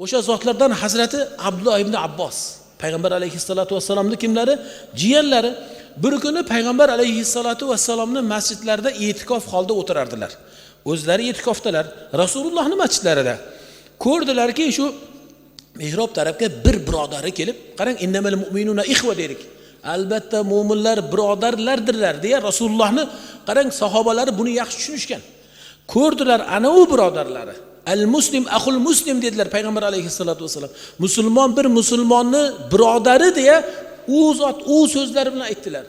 O'sha zotlardan Hazrati Abdullah ibn Abbos, Payg'ambar alayhissalatu vassalamning kimlari? Jiyanlari. Bir kuni Payg'ambar alayhissalatu vassalamning masjidlarida e'tikof holda o'tirardilar. O'zlari e'tikofdalar, Rasulullohning masjidlarida. Ko'rdilarki, shu mehrob tarafga bir birodari kelib, qarang, innamal mu'minuna ikhva dedik. Albatta mu'minlar birodarlardirlar deya Rasulullohni qarang, sahobalari buni yaxshi tushunishgan. Ko'rdilar, ana u birodarlari. Al-muslim axul muslim dedilar Payg'ambar alayhissalatu vassalam. Musulmon bir musulmonni birodari deya u zot u so'zlari bilan aytdilar.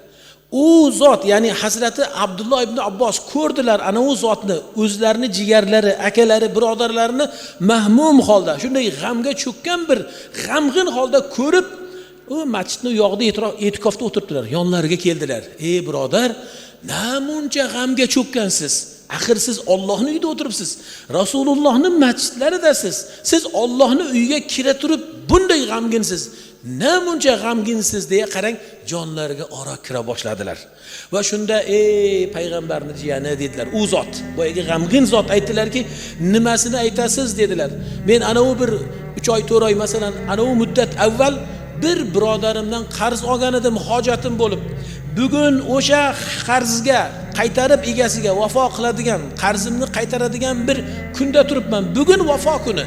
U zot, ya'ni Hazrati Abdullah ibn Abbos ko'rdilar ana u zotni, o'zlarini jigarlari, akalari, birodarlarini mahmum holda, shunday g'amga cho'kkan bir g'amg'in holda ko'rib, u masjidning yog'ida e'tikofda o'tirdilar. Yonlariga keldilar. Ey birodar, namuncha g'amga cho'kkansiz? Axir siz Allohning uyida o'tiribsiz. Rasulullohning masjidlaridasiz. Siz Allohning uyiga kira turib bunday g'amginsiz. Namuncha g'amginsiz deya qarang, jonlariga ora kira boshladilar. Va shunda ey payg'ambarning jiyani dedilar. U zot, boyagi g'amgin zot aytdilarki, nimasini aytasiz dedilar. Men ana u bir 3 oy 4 oy masalan, ana u muddat avval bir birodarimdan qarz olgan edim, hojatim bo'lib. Bugun o'sha qarzga qaytarib egasiga vafo qiladigan, qarzimni qaytaradigan bir kunda turibman. Bugun vafo kuni.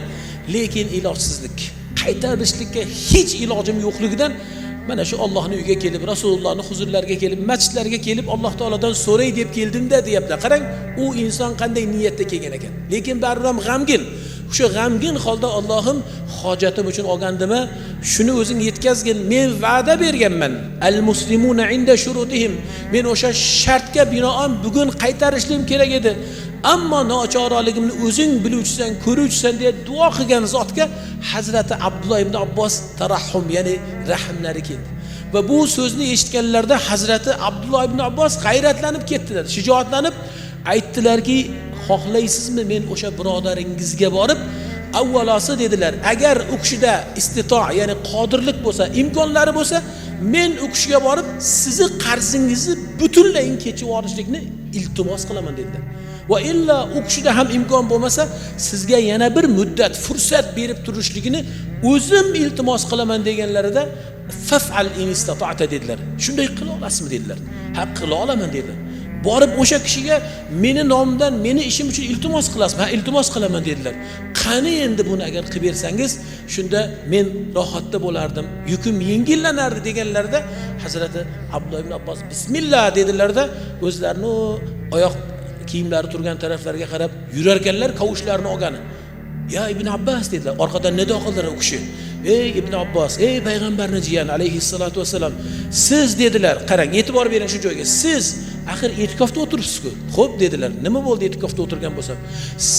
Lekin ilojsizlik, qaytarishlikka hech ilojim yo'qligidan mana shu Allohning uyiga kelib, Rasulullohning huzurlariga kelib, masjidlarga kelib Alloh taoladan so'ray deb keldim-da deyapti. Qarang, u inson qanday niyatda kelgan ekan. Lekin baribir ham g'amgin. Shu g'amgin holda Allohim hojatim uchun olgandimi, shuni o'zing yetkazgin. Men va'da berganman. Al-muslimuna inda shurutihim. Men o'sha shartga binoan bugun qaytarishlim kerak edi. Ammo nochoraligimni o'zing biluvchisan, ko'ruvchisan deya duo qilgan zotga Hazrati Abdullah ibn Abbos tarahhum, ya'ni rahmlari keldi. Va bu so'zni eshitganlarda Hazrati Abdullah ibn Abbos g'ayratlanib ketdilar, shijoatlanib aytdilarki, xohlaysizmi men o'sha birodaringizga borib, avvalosi dedilar, agar u kishida istito, ya'ni qodirlik bo'lsa, imkonlari bo'lsa, men u kishiga borib sizni qarzingizni butunlay kechib yuborishlikni iltimos qilaman dedilar. Va illa u kishida ham imkon bo'lmasa, sizga yana bir muddat fursat berib turishligini o'zim iltimos qilaman deganlarida faf'al in istata'ta dedilar. Shunday qila olasizmi dedilar. Ha, qila olaman dedilar. Borib o'sha kishiga meni nomimdan, meni ishim uchun iltimos qilasizmi? Ha, iltimos qilaman dedilar. Qani endi buni agar qilib bersangiz, shunda men rohatda bo'lardim, yukim yengillanardi deganlarida Hazrati Abdullah ibn Abbos bismillah dedilarda, o'zlarini oyoq kiyimlari turgan taraflarga qarab yurarkanlar, kavushlarini olgani. Ya Ibn Abbos dedilar, orqadan nido qildilar u kishi. Ey Ibn Abbos, ey payg'ambarning jiyani alayhissalatu vassalam, siz dedilar, qarang, e'tibor bering shu joyga. Siz axir e'tikofda o'tiribsiz-ku. Xo'p dedilar, nima bo'ldi e'tikofda o'tirgan bo'lsam?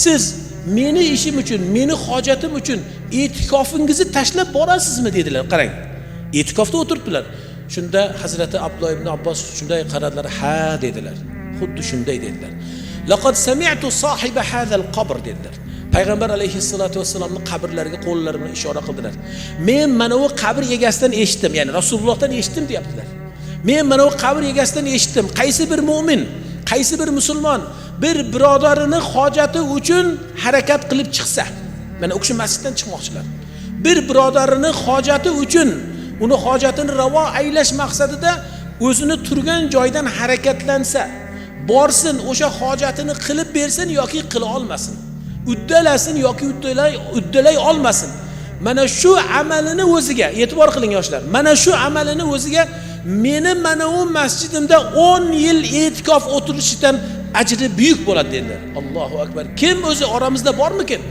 Siz meni ishim uchun, meni hojatim uchun e'tikofingizni tashlab borasizmi dedilar. Qarang, e'tikofda o'tiribdilar. Shunda Hazrati Abdullah ibn Abbos shunday qaradilar, ha dedilar. Xuddi shunday dedilar. Laqad sami'tu sohiba hadal qabr dedilar. Payg'ambar alayhissalatu vassalamning qabrlariga qo'llari bilan ishora qildilar. Men mana u qabr egasidan eshitdim, ya'ni Rasulullohdan eshitdim deyaptilar. Men mana u qabr egasidan eshitdim. Qaysi bir mu'min, qaysi bir musulmon bir birodarini hojati uchun harakat qilib chiqsa, mana u kishi masjiddan chiqmoqchilar. Bir birodarini hojati uchun, uni hojatini ravo aylash maqsadida o'zini turgan joydan harakatlansa, borsin, o'sha hojatini qilib bersin yoki qila olmasin. Uddalasin yoki uddalay olmasin. Mana shu amalini o'ziga, e'tibor qiling yoshlar. Mana shu amalini o'ziga meni mana u masjidimda 10 yil e'tikof o'tirishidan ajri buyuk bo'ladi dedilar. Allohu akbar. Kim o'zi oramizda bormikin?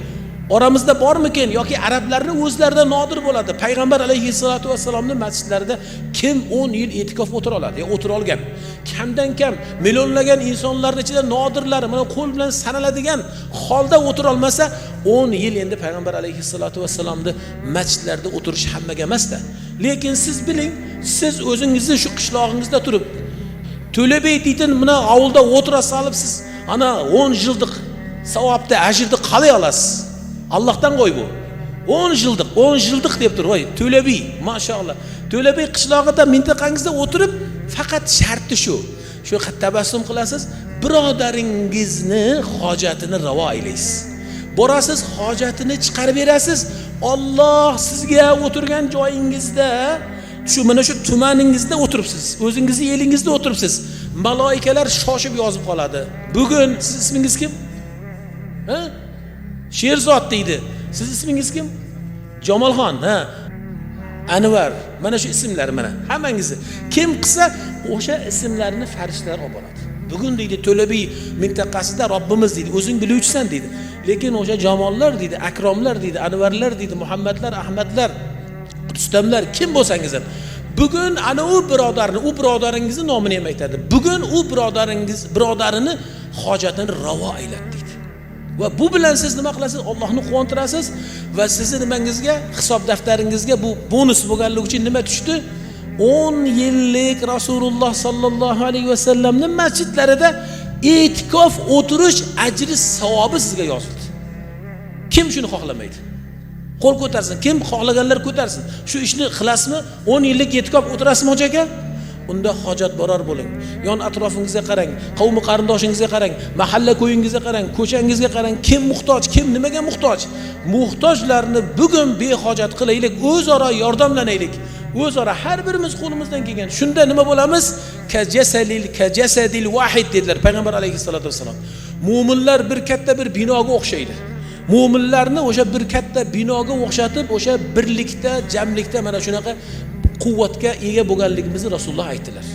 Oramizda bormikin yoki arablarning o'zlarida nodir bo'ladi. Payg'ambar alayhissalatu vassalamning masjidlarida kim 10 yil e'tikof o'tira oladi? O'tira olgan. Kamdan kam millionlagan insonlarning ichida nodirlari, mana qo'l bilan sanaladigan holda o'tira olmasa, 10 yil endi Payg'ambar alayhissalatu vassalamning masjidlarida o'tirish hammaga emas-da. Lekin siz biling, siz o'zingizni shu qishlog'ingizda turib, To'lebey deytin mana avulda o'tira solib siz ana 10 yillik savobda, ajrni qalay olasiz? Allohdan qo'y bu. 10 yillik deb tur, voy, To'lebey, maşallah. To'lebey qishlog'ida mintaqangizda o'tirib, faqat sharti shu. Shu tabassum qilasiz, birodaringizni hojatini ravo aylaysiz. Borasiz, hojatini chiqarib berasiz. Alloh sizga o'tirgan joyingizda, mana shu tumaningizda o'tiribsiz. O'zingizning elingizda o'tiribsiz. Maloikalar shoshib yozib qoladi. Bugun siz ismingiz kim? Ha? Sherzod deydi. Siz ismingiz kim? Jamolxon, ha. Anvar. Mana shu ismlar mana hammangizni. Kim qilsa o'sha ismlarni farishtalar olib boradi. Bugun deydi To'labiy mintaqasida Robbimiz deydi, o'zing biluvchisan deydi. Lekin o'sha jamollar deydi, akromlar deydi, anvarlar deydi, muhammadlar, ahmadlar, rustamlar kim bo'lsangiz ham bugun ana u birodarni, u birodaringizni nomini ham aytadi. Bugun u birodarini hojatini ravo aylat deydi. Va bu bilan siz nima qilasiz? Allohni quvontirasiz va sizni nimangizga, hisob daftaringizga bu bonus bo'lganligi uchun nima tushdi? 10 yillik Rasululloh sallallohu alayhi va sallamning masjidlarida e'tikof o'tirish ajri savobi sizga yozildi. Kim shuni xohlamaydi? Qo'l ko'tarsin. Kim xohlaganlar ko'tarsin. Shu ishni qilasizmi? 10 yillik e'tikof o'tirasizmi hoji aka? Unda hojat borar bo'ling. Yon atrofingizga qarang, qavmi qarindoshingizga qarang, mahalla ko'yingizga qarang, ko'changizga qarang, kim muhtoj, kim nimaga muhtoj? Muhtojlarni bugun behojat qilaylik, o'zaro yordamlanaylik. O'zaro har birimiz qo'limizdan kelgan. Shunda nima bo'lamiz? Kajasadil wahid dedilar payg'ambar alayhissalatu vassalom. Mu'minlar bir katta bir binoga o'xshaydi. Mu'minlarni o'sha bir katta binoga o'xshatib, o'sha birlikda, jamlikda mana shunaqa quvvatga ega bo'lganligimizni Rasululloh aytdilar.